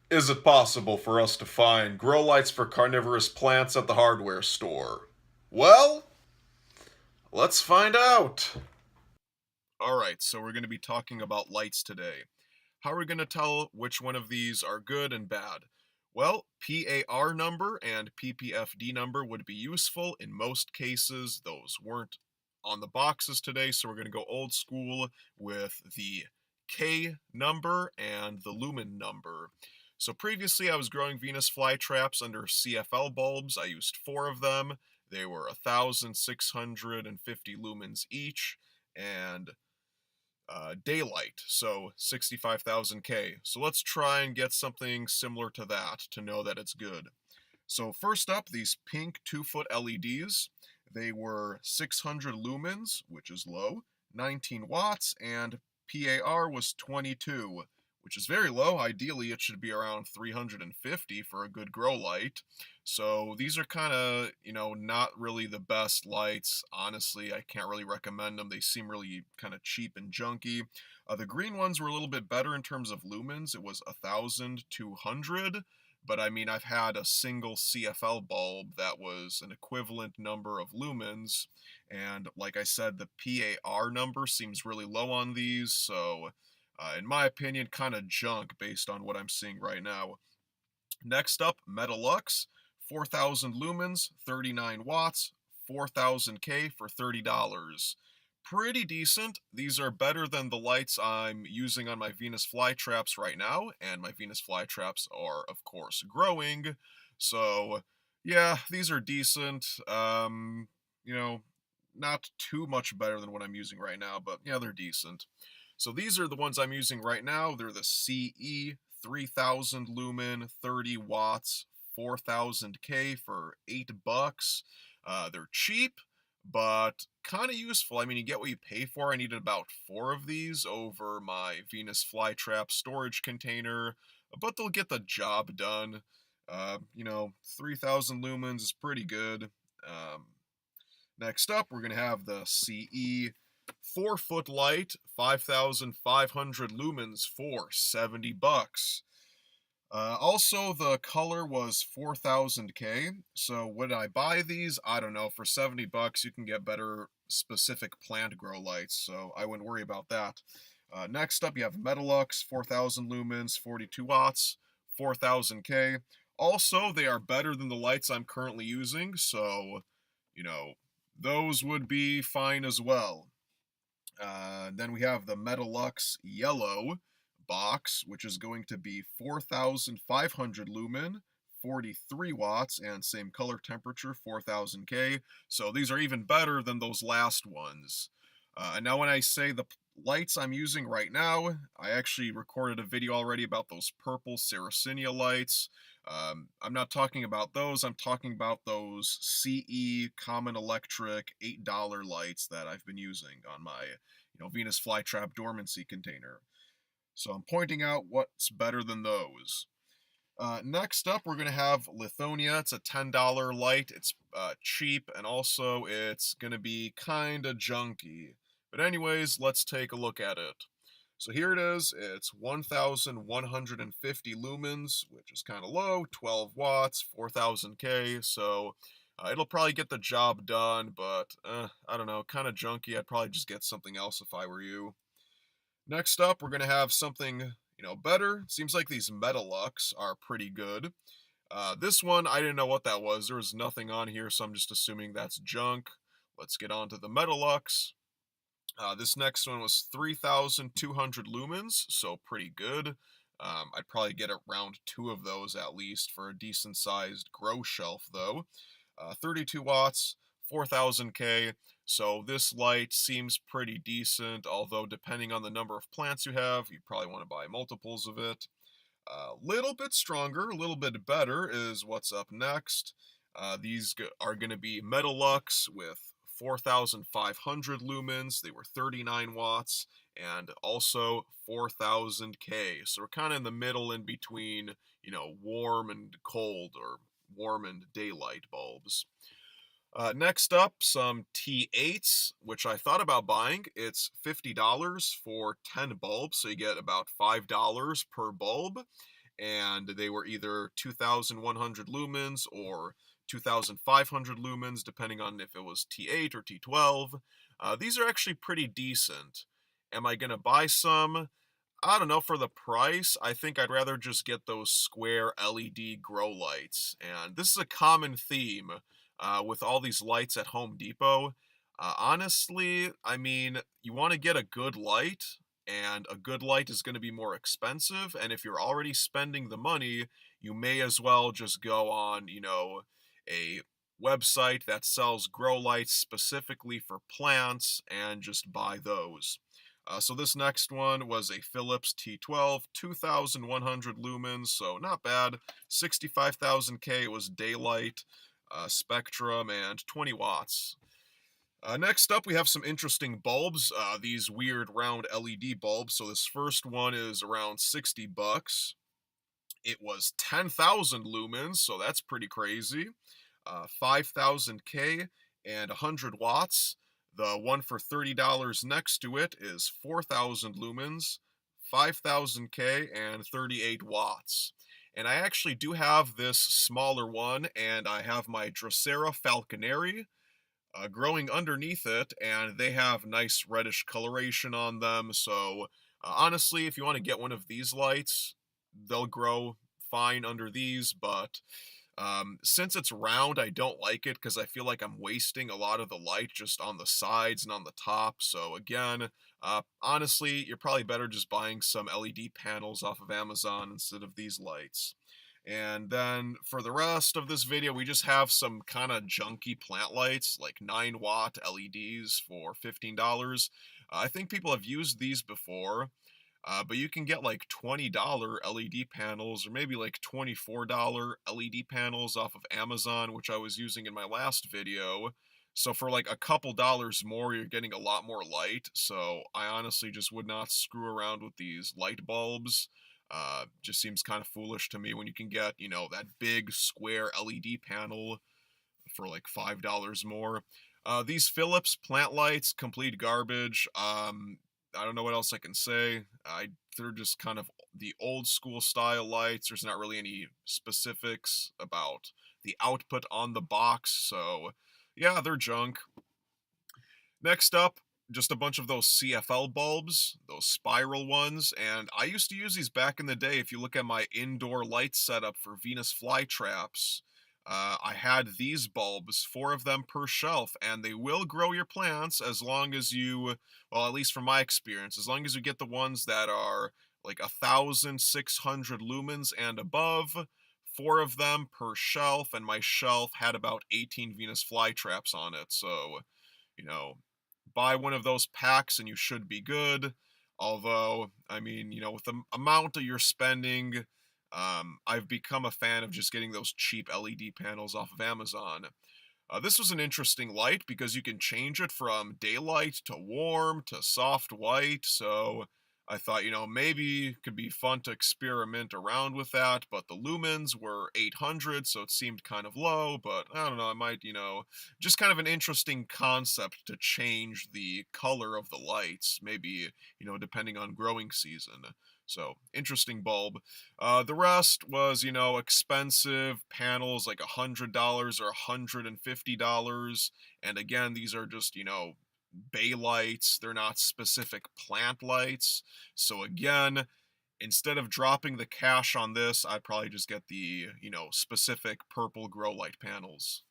Is it possible for us to find grow lights for carnivorous plants at the hardware store? Well, let's find out. Alright, so we're going to be talking about lights today. How are we going to tell which one of these are good and bad? Well, PAR number and PPFD number would be useful. In most cases, those weren't on the boxes today, so we're going to go old school with the K number and the lumen number. So previously, I was growing Venus flytraps under CFL bulbs. I used four of them. They were 1,650 lumens each, and daylight, so 65,000 K. So let's try and get something similar to that to know that it's good. So first up, these pink 2-foot LEDs. They were 600 lumens, which is low, 19 watts, and PAR was 22, which is very low. Ideally, it should be around 350 for a good grow light. So these are kind of, not really the best lights. Honestly, I can't really recommend them. They seem really kind of cheap and junky. The green ones were a little bit better in terms of lumens. It was 1,200. But I mean, I've had a single CFL bulb that was an equivalent number of lumens. And like I said, the PAR number seems really low on these. So, in my opinion, kind of junk based on what I'm seeing right now. Next up, Metalux, 4,000 lumens, 39 watts, 4,000 K for $30. Pretty decent. These are better than the lights I'm using on my Venus flytraps right now, and my Venus flytraps are, of course, growing. So, yeah, these are decent. You know, not too much better than what I'm using right now, but yeah, they're decent. So these are the ones I'm using right now. They're the CE 3000 lumen, 30 watts, 4000 K for $8. They're cheap, but kind of useful. I mean, you get what you pay for. I needed about four of these over my Venus flytrap storage container, but they'll get the job done. 3000 lumens is pretty good. Um, Next up, we're going to have the CE 4-foot light, 5,500 lumens for $70. Also, the color was 4,000 K. So would I buy these? I don't know. For $70, you can get better specific plant grow lights, so I wouldn't worry about that. Next up, you have Metalux, 4,000 lumens, 42 watts, 4,000 K. Also, they are better than the lights I'm currently using, so, you know, those would be fine as well. Then we have the Metalux Yellow box, which is going to be 4,500 lumen, 43 watts, and same color temperature, 4,000 K. So these are even better than those last ones. And now when I say the lights I'm using right now, I actually recorded a video already about those purple Sarracenia lights. I'm not talking about those. I'm talking about those CE Common Electric $8 lights that I've been using on my, Venus flytrap dormancy container. So I'm pointing out what's better than those. Next up, we're going to have Lithonia. It's a $10 light. It's cheap, and also it's going to be kind of junky. But anyways, let's take a look at it. So here it is. It's 1,150 lumens, which is kind of low, 12 watts, 4,000 K. So it'll probably get the job done, but I don't know, kind of junky. I'd probably just get something else if I were you. Next up, we're going to have something, better. Seems like these Metalux are pretty good. This one, I didn't know what that was. There was nothing on here, so I'm just assuming that's junk. Let's get on to the Metalux. This next one was 3,200 lumens, so pretty good. I'd probably get around two of those at least for a decent sized grow shelf, though. 32 watts, 4,000 K. So this light seems pretty decent, although depending on the number of plants you have, you probably want to buy multiples of it. A little bit stronger, a little bit better is what's up next. These are going to be Metalux with 4,500 lumens. They were 39 watts and also 4,000 K. So we're kind of in the middle in between, warm and cold or warm and daylight bulbs. Next up, some T8s, which I thought about buying. It's $50 for 10 bulbs, so you get about $5 per bulb. and they were either 2,100 lumens or 2,500 lumens, depending on if it was T8 or T12. These are actually pretty decent. Am I going to buy some? I don't know, for the price, I think I'd rather just get those square LED grow lights. And this is a common theme with all these lights at Home Depot. Honestly, I mean, you want to get a good light, and a good light is going to be more expensive. And if you're already spending the money, you may as well just go on, a website that sells grow lights specifically for plants and just buy those. So this next one was a Philips T12, 2,100 lumens, so not bad. 65,000 K, it was daylight, spectrum, and 20 watts. Next up, we have some interesting bulbs, these weird round LED bulbs. So this first one is around 60 bucks. It was 10,000 lumens, so that's pretty crazy. 5,000 K and 100 watts. The one for $30 next to it is 4,000 lumens, 5,000 K, and 38 watts. And I actually do have this smaller one, and I have my Drosera falconeri growing underneath it, and they have nice reddish coloration on them. So honestly, if you want to get one of these lights, they'll grow fine under these, but since it's round, I don't like it because I feel like I'm wasting a lot of the light just on the sides and on the top. So again, honestly, you're probably better just buying some LED panels off of Amazon instead of these lights. And then for the rest of this video, we just have some kind of junky plant lights, like 9-watt LEDs for $15. I think people have used these before. But you can get like $20 LED panels or maybe like $24 LED panels off of Amazon, which I was using in my last video. So for like a couple dollars more, you're getting a lot more light. So I honestly just would not screw around with these light bulbs. Just seems kind of foolish to me when you can get, that big square LED panel for like $5 more. These Philips plant lights, complete garbage. I don't know what else I can say. They're just kind of the old school style lights. There's not really any specifics about the output on the box, so yeah, they're junk. Next up, just a bunch of those CFL bulbs, those spiral ones, and I used to use these back in the day. If you look at my indoor light setup for Venus flytraps, I had these bulbs, 4 of them per shelf, and they will grow your plants as long as you, well, at least from my experience, as long as you get the ones that are like 1,600 lumens and above. 4 of them per shelf, and my shelf had about 18 Venus flytraps on it, so you know, buy one of those packs and you should be good. Although, I mean, with the amount that you're spending, I've become a fan of just getting those cheap LED panels off of Amazon. This was an interesting light because you can change it from daylight to warm to soft white, so I thought, maybe it could be fun to experiment around with that, but the lumens were 800, so it seemed kind of low, but I don't know, I might, just kind of an interesting concept to change the color of the lights, maybe, depending on growing season. So, interesting bulb. The rest was, expensive panels like $100 or $150. And again, these are just, bay lights. They're not specific plant lights. So again, instead of dropping the cash on this, I'd probably just get the, specific purple grow light panels.